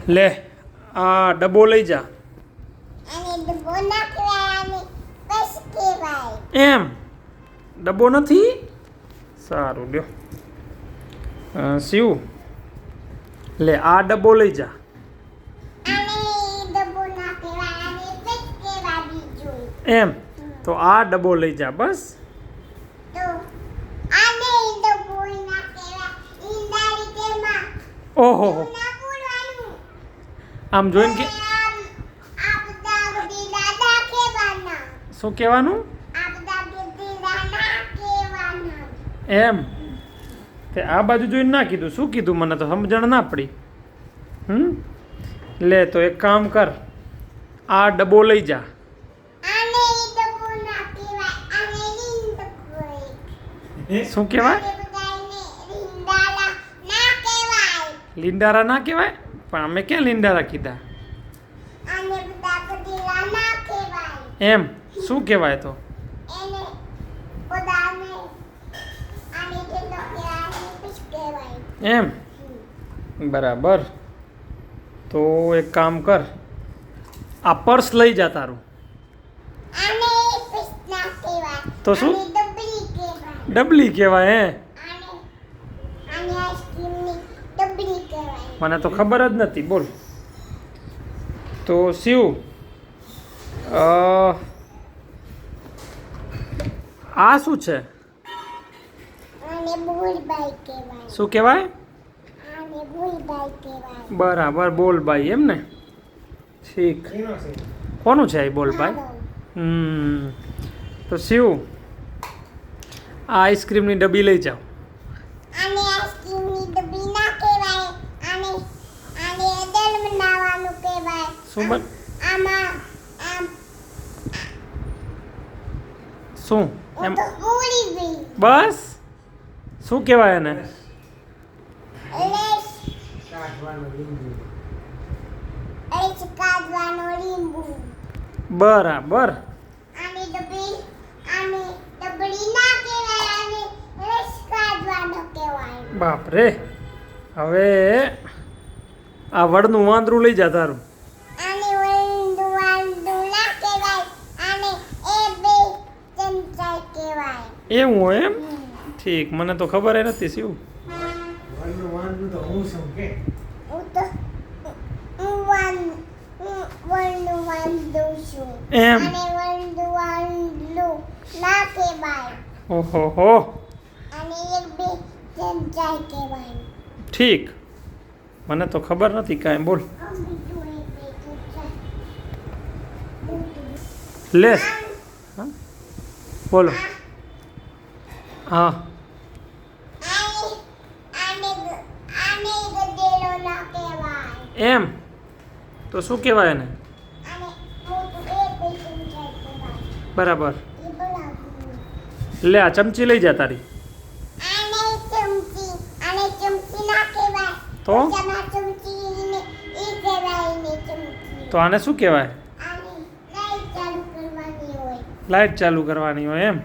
લે આ ડબ્બો લઈ જા. એમ ડબ્બો નથી. સારું લ્યો. શિવ લે આ ડબ્બો લઈ જા. એમ તો આ ડબ્બો લઈ જા બસ. ઓહો આમ જોઈને કે શું કહેવાનું એમ તે આ બાજુ જોઈને ના કીધું. શું કીધું મને તો સમજણ ના પડી. લે તો એક કામ કર આ ડબ્બો લઈ જા. શું કહેવાય? લીંડારા ના કહેવાય. પણ અમે ક્યાં લીંડારા કીધા? એમ શું કહેવાય તો? એમ બરાબર. તો એક કામ કર આ પર્સ લઈ જા તારું. તો શું ડબલી કહેવાય? હે મને તો ખબર જ નથી. બોલ તો શિવ આ શું છે? શું કહેવાય? બરાબર બોલબાઈ એમ ને. ઠીક. કોનું છે એ બોલબાઈ? તો શિવ આ આઈસ્ક્રીમની ડબ્બી લઈ જાઓ. શું બન શું એમ બસ શું કહેવાય એને? બરાબર. બાપ રે. હવે આ વડનું વાંદરું લઈ જા તારું. એવું હોય એમ? ઠીક. મને તો ખબર નથી. શું એમ? ઓહો હો. ઠીક. મને તો ખબર નથી કાંઈ. બોલ લે. બોલો. હા એમ તો શું કહેવાય એને? બરાબર. લે આ ચમચી લઈ જા તારી. તો આને શું કહેવાય? લાઈટ ચાલુ કરવાની હોય એમ.